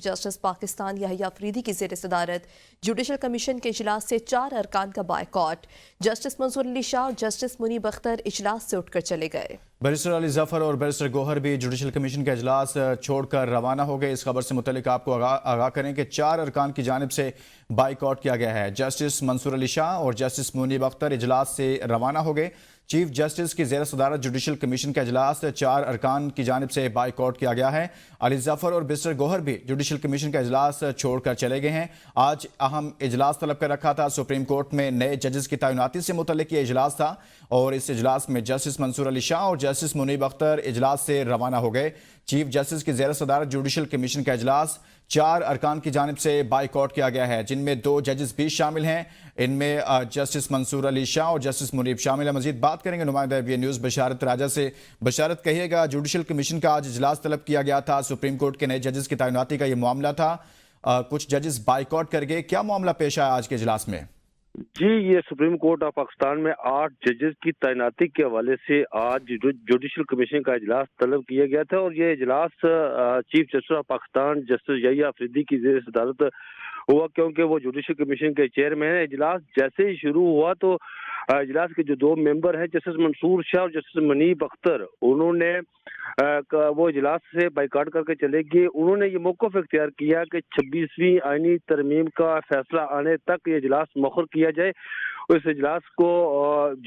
Justice Pakistan یحییٰ افریدی کی زیر صدارت جوڈیشل کمیشن کے اجلاس سے 4 ارکان کا بائیکاٹ۔ جسٹس منصور علی شاہ اور جسٹس منیب اختر اجلاس سے اٹھ کر چلے گئے۔ بیرسٹر علی ظفر اور بیرسٹر گوہر بھی جوڈیشل کمیشن کا اجلاس چھوڑ کر روانہ ہو گئے۔ اس خبر سے متعلق آپ کو آگاہ کریں کہ 4 ارکان کی جانب سے بائیکاٹ کیا گیا ہے۔ جسٹس منصور علی شاہ اور جسٹس منیب اختر اجلاس سے روانہ ہو گئے۔ چیف جسٹس کی زیر صدارت جوڈیشل کمیشن کا اجلاس 4 ارکان کی جانب سے بائیکاٹ کیا گیا ہے۔ علی ظفر اور بیرسٹر گوہر بھی جوڈیشل کمیشن کا اجلاس چھوڑ کر چلے گئے ہیں۔ آج اہم اجلاس طلب کر رکھا تھا۔ سپریم کورٹ میں نئے ججز کی تعیناتی سے متعلق یہ اجلاس تھا اور اس اجلاس میں جسٹس منصور علی شاہ اور جسٹس منیب اختر اجلاس سے روانہ ہو گئے۔ چیف جسٹس کی زیر صدارت جوڈیشل کمیشن کا اجلاس 4 ارکان کی جانب سے بائیکاٹ کیا گیا ہے، جن میں 2 ججز بھی شامل ہیں۔ ان میں جسٹس منصور علی شاہ اور جسٹس منیب شامل ہیں۔ مزید بات کریں گے نمائندہ وی نیوز بشارت راجہ سے۔ بشارت، کہیے گا جوڈیشل کمیشن کا آج اجلاس طلب کیا گیا تھا، سپریم کورٹ کے نئے ججز کی تعیناتی کا یہ معاملہ تھا، کچھ ججز بائیکاٹ کر گئے، کیا معاملہ پیش آیا آج کے اجلاس میں؟ جی، یہ سپریم کورٹ آف پاکستان میں 8 ججز کی تعیناتی کے حوالے سے آج جوڈیشل کمیشن کا اجلاس طلب کیا گیا تھا اور یہ اجلاس chief justice of Pakistan justice Yahya Afridi کی زیر صدارت ہوا، کیونکہ وہ جوڈیشل کمیشن کے چیئرمین ہیں۔ اجلاس جیسے ہی شروع ہوا تو اجلاس کے جو 2 ممبر ہیں جسٹس منصور شاہ اور جسٹس منیب اختر، انہوں نے وہ اجلاس سے بائیکاٹ کر کے چلے گئے۔ انہوں نے یہ موقف اختیار کیا کہ 26ویں آئینی ترمیم کا فیصلہ آنے تک یہ اجلاس مؤخر کیا جائے، اس اجلاس کو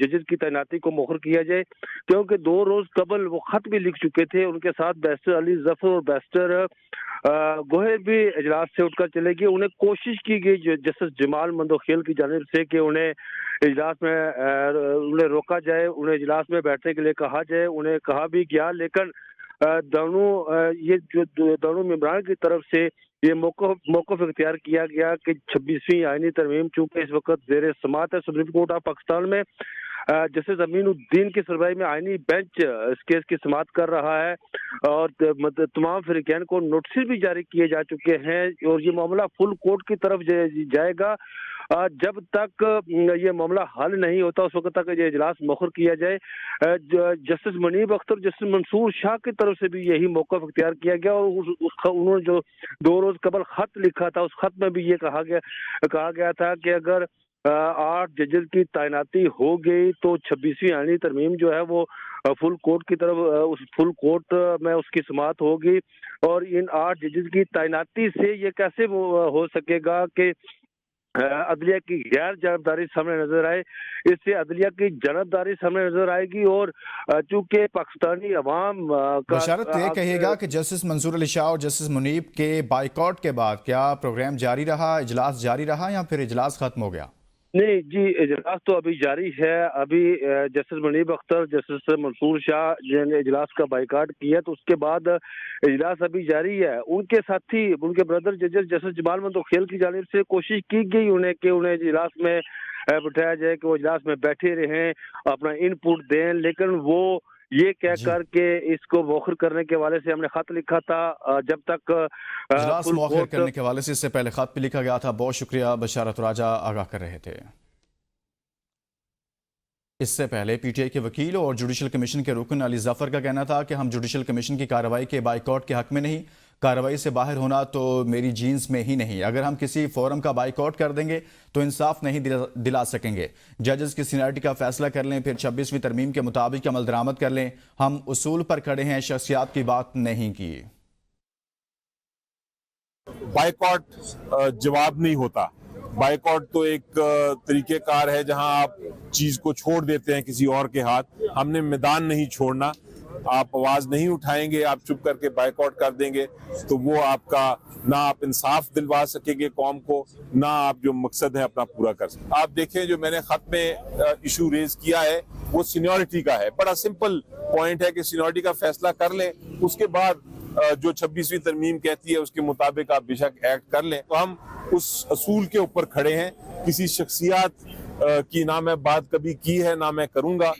ججز کی تعیناتی کو مؤخر کیا جائے، کیونکہ 2 روز قبل وہ خط بھی لکھ چکے تھے۔ ان کے ساتھ بیرسٹر علی ظفر اور بیرسٹر گوہر بھی اجلاس سے اٹھ کر چلے گئے۔ انہیں کوشش کی گئی جسٹس جمال مندوخیل کی جانب سے کہ انہیں اجلاس میں انہیں روکا جائے، انہیں اجلاس میں بیٹھنے کے لیے کہا جائے، انہیں کہا بھی گیا، لیکن دونوں ممبران کی طرف سے یہ موقف اختیار کیا گیا کہ 26ویں آئینی ترمیم چونکہ اس وقت زیر سماعت ہے سپریم کورٹ آف پاکستان میں، جسٹس امین الدین کی سربراہی میں آئینی بینچ اس کیس کی سماعت کر رہا ہے اور تمام فریقین کو نوٹس بھی جاری کیے جا چکے ہیں اور یہ معاملہ فل کورٹ کی طرف جائے گا۔ جب تک یہ معاملہ حل نہیں ہوتا اس وقت تک یہ اجلاس مؤخر کیا جائے۔ جسٹس منیب اختر جسٹس منصور شاہ کی طرف سے بھی یہی موقف اختیار کیا گیا اور انہوں نے جو 2 روز قبل خط لکھا تھا اس خط میں بھی یہ کہا گیا تھا کہ اگر 8 ججز کی تعیناتی ہو گئی تو 26ویں آئینی ترمیم جو ہے وہ فل کورٹ کی طرف، اس فل کورٹ میں اس کی سماعت ہوگی اور ان 8 ججز کی تعیناتی سے یہ کیسے ہو سکے گا کہ عدلیہ کی غیر جانبداری سامنے نظر آئے، اس سے عدلیہ کی جانبداری سامنے نظر آئے گی اور چونکہ پاکستانی عوام کا بشارت یہ کہیے گا کہ جسٹس منصور علی شاہ اور جسٹس منیب کے بائیکاٹ کے بعد کیا پروگرام جاری رہا، اجلاس جاری رہا یا پھر اجلاس ختم ہو گیا؟ نہیں جی، اجلاس تو ابھی جاری ہے۔ ابھی جسٹس منیب اختر جسٹس منصور شاہ نے اجلاس کا بائیکاٹ کیا تو اس کے بعد اجلاس ابھی جاری ہے۔ ان کے ساتھی، ان کے بردر ججز جسٹس جمال مندوخیل کی جانب سے کوشش کی گئی انہیں اجلاس میں بٹھایا جائے کہ وہ اجلاس میں بیٹھے رہیں، اپنا ان پٹ دیں، لیکن وہ یہ کہہ کر کے اس کو مؤخر کرنے کے حوالے سے ہم نے خط لکھا تھا جب تک اجلاس مؤخر کرنے کے حوالے سے اس سے پہلے خط بھی لکھا گیا تھا۔ بہت شکریہ بشارت راجہ، آگاہ کر رہے تھے۔ اس سے پہلے پی ٹی آئی کے وکیل اور جوڈیشل کمیشن کے رکن علی ظفر کا کہنا تھا کہ ہم جوڈیشل کمیشن کی کارروائی کے بائیکاٹ کے حق میں نہیں، کارروائی سے باہر ہونا تو میری جینز میں ہی نہیں، اگر ہم کسی فورم کا بائیکاٹ کر دیں گے تو انصاف نہیں دلا سکیں گے، ججز کی سینئرٹی کا فیصلہ کر لیں، پھر 26ویں ترمیم کے مطابق عمل درآمد کر لیں، ہم اصول پر کھڑے ہیں، شخصیات کی بات نہیں کی۔ بائیکاٹ جواب نہیں ہوتا، بائیکاٹ تو ایک طریقہ کار ہے جہاں آپ چیز کو چھوڑ دیتے ہیں کسی اور کے ہاتھ۔ ہم نے میدان نہیں چھوڑنا، آپ آواز نہیں اٹھائیں گے، آپ چپ کر کے بائیکاٹ کر دیں گے تو وہ آپ کا نہ آپ انصاف دلوا سکیں گے قوم کو، نہ آپ جو مقصد ہے اپنا پورا کر سکیں۔ آپ دیکھیں جو میں نے خط میں ایشو ریز کیا ہے وہ سینیورٹی کا ہے، بڑا سمپل پوائنٹ ہے کہ سینیورٹی کا فیصلہ کر لیں، اس کے بعد جو 26ویں ترمیم کہتی ہے اس کے مطابق آپ بیشک ایکٹ کر لیں۔ تو ہم اس اصول کے اوپر کھڑے ہیں، کسی شخصیات کی نہ میں بات کبھی کی ہے نہ میں کروں گا۔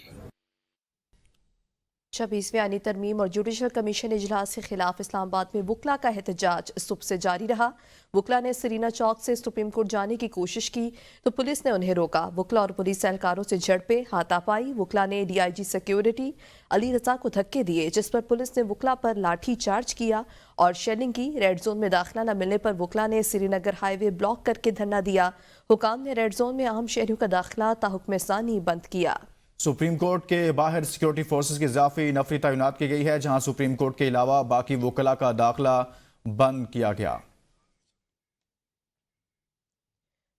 26वें आईनी तरमीम और जुडिशल कमीशन इजलास के खिलाफ इस्लामाबाद में वकला का एहतजाज सुबह से जारी रहा। वकला ने सरीना चौक से सुप्रीम कोर्ट जाने की कोशिश की तो पुलिस ने उन्हें रोका। वकला और पुलिस एहलकारों से झड़पें, हाथापाई। वकला ने डीआईजी सिक्योरिटी अली रजा को धक्के दिए, जिस पर पुलिस ने वकला पर लाठी चार्ज किया और शेलिंग की। रेड जोन में दाखिला न मिलने पर वकला ने श्रीनगर हाईवे ब्लॉक करके धरना दिया। हुकाम ने रेड जोन में आम शहरियों का दाखिला ताहुक्म सानी बंद किया। सुप्रीम कोर्ट के बाहर सिक्योरिटी फोर्सेस की इजाफी नफरी तैनात की गई है, जहां सुप्रीम कोर्ट के अलावा बाकी वकला का दाखिला बंद किया गया।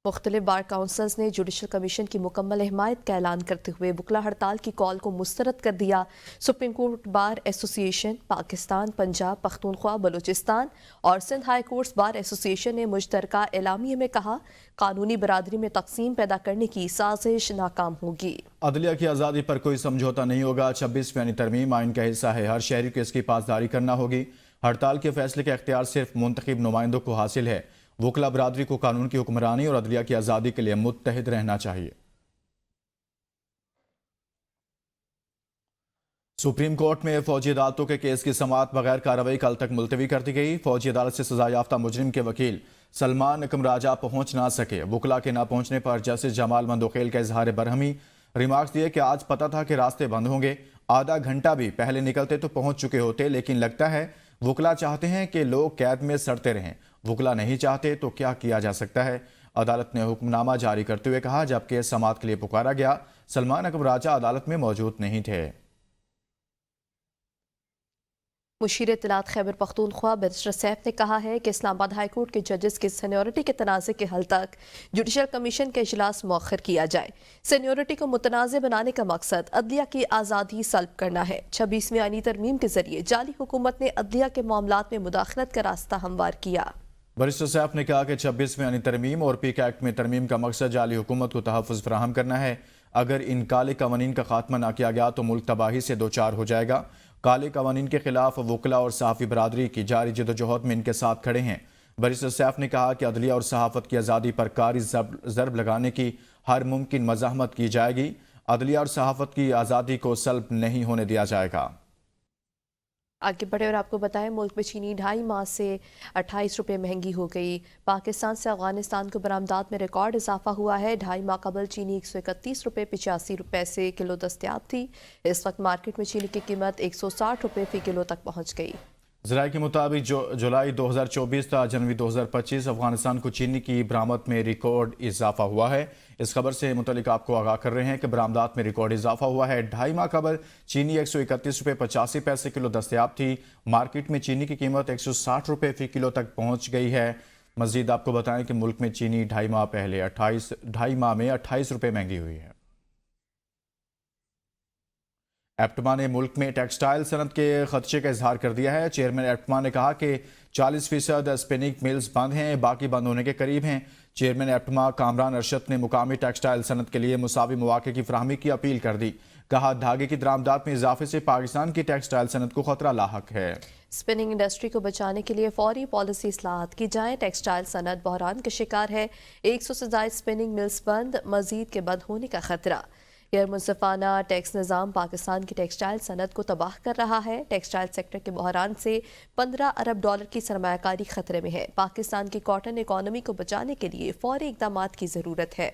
मुख्तलिफ बार काउंसिल्स ने जुडिशल कमीशन की मुकम्मल हिमायत का ऐलान करते हुए वकला हड़ताल की कॉल को मुस्तरद कर दिया। Supreme court bar association, Pakistan, Punjab, Pakhtunkhwa, Balochistan और Sindh high courts bar association ने मुश्तरका एलामिये में कहा, कानूनी बरादरी में तकसीम पैदा करने की साजिश नाकाम होगी। अदलिया की आज़ादी पर कोई समझौता नहीं होगा। 26वीं आईनी तरमीम आइन का हिस्सा है, हर शहरी को इसकी पासदारी करना होगी। हड़ताल के फैसले का इख्तियार सिर्फ मुंतखब नुमाइंदों को हासिल है। वकला बरादरी को कानून की हुक्मरानी और अदलिया की आज़ादी के लिए मुत्तहिद रहना चाहिए। सुप्रीम कोर्ट में फौजी अदालतों के केस की समाअत बगैर कार्रवाई कल तक मुलतवी कर दी गई। फौजी अदालत से सजा याफ्ता मुजरिम के वकील सलमान अकमराजा पहुंच ना सके। वकला के ना पहुंचने पर जस्टिस जमाल मंदोखेल का इजहार बरहमी। रिमार्क्स दिए कि आज पता था कि रास्ते बंद होंगे, आधा घंटा भी पहले निकलते तो पहुंच चुके होते, लेकिन लगता है वकला चाहते हैं कि लोग कैद में सड़ते रहें। वकला नहीं चाहते तो क्या किया जा सकता है। अदालत ने हुक्मनामा जारी करते हुए कहा, जब केस समाअत के लिए पुकारा गया, सलमान अकमराजा अदालत में मौजूद नहीं थे। मुशीर इत्तलात खैबर पख्तूनख्वा बैरिस्टर सैफ ने कहा है कि इस्लामाबाद हाई कोर्ट के जजेस की सीनियरिटी के तनाज़े के हल तक जुडिशल कमीशन का इजलास मौखर किया जाए। सीनियरिटी को मुतनाज़ बनाने का मकसद अदलिया की आज़ादी सल्ब करना है। 26वीं आईनी तरमीम के जरिए जाली हुकूमत ने अदलिया के मामलात में मुदाखलत का रास्ता हमवार किया। बैरिस्टर सैफ ने कहा कि 26वीं आईनी तरमीम और पीक एक्ट में तरमीम का मकसद जाली हुकूमत को तहफ़्फ़ुज़ फराहम करना है। अगर इन काले कवानीन का खात्मा ना किया गया तो मुल्क तबाही से दो चार हो जाएगा। काले कवानीन के खिलाफ वकला और सहाफ़ी बरादरी की जारी जदोजहद में इनके साथ खड़े हैं। बैरिस्टर सैफ ने कहा कि अदलिया और सहाफ़त की आज़ादी पर कारी ज़रब लगाने की हर मुमकिन मज़ाहमत की जाएगी। अदलिया और सहाफ़त की आज़ादी को सल्ब नहीं होने दिया जाएगा। आगे बढ़े और आपको बताएं, मुल्क में चीनी 2.5 माह से 28 रुपये महंगी हो गई। पाकिस्तान से अफगानिस्तान को बरामदात में रिकॉर्ड इजाफा हुआ है। 2.5 माह कबल चीनी 131 रुपये 85 रुपये से किलो दस्तयाब थी। इस वक्त मार्केट में चीनी की कीमत 160 रुपये फी किलो तक पहुँच गई। ज़राए के मुताबिक जुलाई 2024 था जनवरी 2025 अफगानिस्तान को चीनी की बरामद में रिकॉर्ड इजाफा हुआ है। इस खबर से मुतल्लिक आपको आगाह कर रहे हैं कि बरामदात में रिकॉर्ड इजाफा हुआ है। 2.5 माह कबल चीनी 131 रुपये 85 पैसे किलो दस्तयाब थी। मार्केट में चीनी की कीमत 160 रुपये फी किलो तक पहुंच गई है। मजीद आपको बताएं कि मुल्क में चीनी 2.5 माह पहले 2.5 माह में 28 रुपये महंगी हुई है। एप्टमा ने मुल्क में टेक्सटाइल सनत के खदशे का इजहार कर दिया है। चेयरमैन एप्टमा ने कहा कि 40% स्पिनिंग मिल्स बंद हैं, बाकी बंद होने के करीब हैं। चेयरमैन एप्टमा कामरान अरशद ने मुकामी टेक्सटाइल सनत के लिए मुसावी मौके की फराहमी की अपील कर दी। कहा, धागे की दरामदात में इजाफे से पाकिस्तान की टेक्सटाइल सनत को खतरा लाहक है। स्पिनिंग इंडस्ट्री को बचाने के लिए फौरी पॉलिसी इस्लाहात की जाए। टेक्सटाइल सनत बहरान का शिकार है। 100 से ज़ायद स्पिनिंग मिल्स बंद, मजीद के बंद होने का खतरा। गैर मुनसिफाना टैक्स निज़ाम पाकिस्तान की टेक्सटाइल सनत को तबाह कर रहा है। टेक्सटाइल सेक्टर के बहरान से 15 अरब डॉलर की सरमायाकारी खतरे में है। पाकिस्तान की कॉटन इकॉनमी को बचाने के लिए फौरी इक़दामात की ज़रूरत है।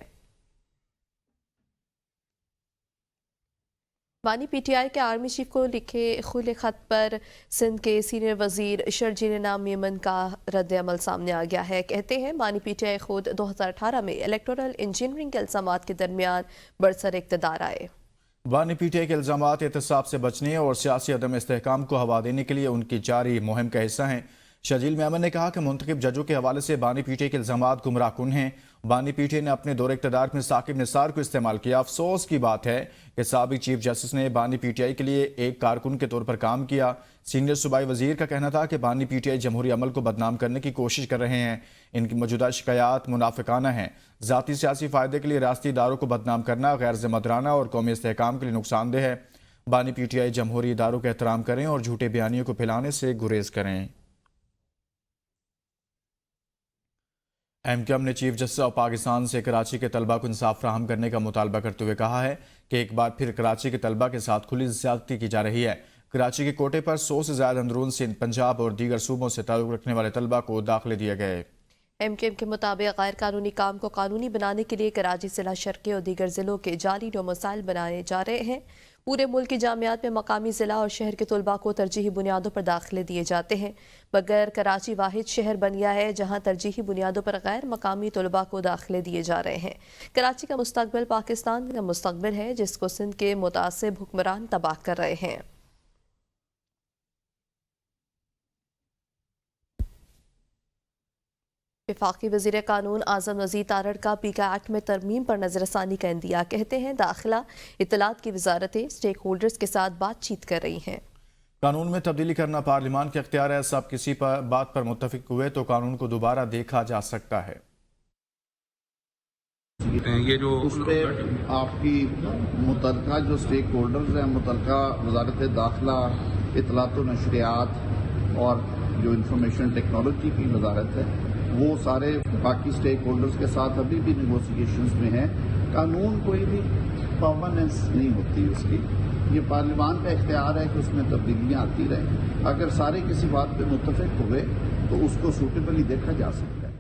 बानी पीटीआई के आर्मी चीफ को लिखे खुले खत पर सिंध के सीनियर वजीर शर्जील नाम मेमन का रद्द अमल सामने आ गया है। कहते हैं, बानी पीटीआई खुद 2018 में इलेक्टोरल इंजीनियरिंग के इल्ज़ामात के दरमियान बरसर इक़्तिदार आए। बानी पीटीआई के इल्ज़ामात एहतसाब से बचने और सियासी अदम इस्तेहकाम को हवा देने के लिए उनकी जारी मुहिम का हिस्सा हैं। शर्जील मेमन ने कहा कि मुंतखब जजों के हवाले से बानी पीटीआई के इल्ज़ामात गुमराह कुन हैं। बानी पीटीआई ने अपने दौरे इक़्तिदार में साकिब निसार को इस्तेमाल किया। अफसोस की बात है कि साबिक चीफ जस्टिस ने बानी पीटीआई के लिए एक कारकुन के तौर पर काम किया। सीनियर सूबाई वजीर का कहना था कि बानी पीटीआई जमहूरी अमल को बदनाम करने की कोशिश कर रहे हैं। इनकी मौजूदा शिकायत मुनाफिकाना हैं। ज़ाती सियासी फ़ायदे के लिए रियासती इदारों को बदनाम करना गैर ज़िम्मेदाराना और कौमी इस्तेहकाम के लिए नुकसानदेह है। बानी पीटीआई जमहूरी इदारों का एहतराम करें और झूठे बयानियों को फैलाने से गुरेज करें। एमक्यूएम ने चीफ जस्टिस ऑफ पाकिस्तान से कराची के तलबा को इंसाफ फराहम करने का मुतालबा करते हुए कहा है कि एक बार फिर कराची के तलबा के साथ खुली ज़्यादती की जा रही है। कराची के कोटे पर 100 से ज्यादा अंदरून सिंध, पंजाब और दीगर सूबों से ताल्लुक रखने वाले तलबा को दाखिले दिए गए। MKM के मुताबिक गैर कानूनी काम को कानूनी बनाने के लिए कराची जिला शर्की और दीगर जिलों के जाली डोमिसाइल बनाए जा रहे हैं। पूरे मुल्क की जामियात में मकामी जिला और शहर के तलबा को तरजीही बुनियादों पर दाखिले दिए जाते हैं, मगर कराची वाहिद शहर बन गया है जहां तरजीही बुनियादों पर गैर मकामी तलबा को दाखिले दिए जा रहे हैं। कराची का मुस्तकबिल पाकिस्तान का मुस्तकबिल है जिसको सिंध के मुतासिब हुक्मरान तबाह कर रहे हैं। वफाकी वज़ीर कानून आज़म नज़ीर तारड़ का पीका एक्ट में तरमीम पर नज़रसानी का इंदिया। कहते हैं दाखिला इत्तलात की वजारतें स्टेक होल्डर्स के साथ बातचीत कर रही हैं। कानून में तब्दीली करना पार्लियामान के अख्तियार है। सब किसी पर बात पर मुत्तफिक हुए तो कानून को दोबारा देखा जा सकता है। ये जो उस पर आपकी मुतलका जो स्टेक होल्डर्स हैं, मुतलका वजारत दाखिला, इत्तलात व नशरियात और जो इंफॉर्मेशन टेक्नोलॉजी की वजारत है, वो सारे बाकी स्टेक होल्डर्स के साथ अभी भी नेगोशिएशंस में हैं। कानून कोई भी परमानेंस नहीं होती उसकी, ये पार्लियामान का इख्तियार है कि उसमें तब्दीलियाँ आती रहें। अगर सारे किसी बात पे मुत्तफिक हुए तो उसको सूटेबली देखा जा सकता है।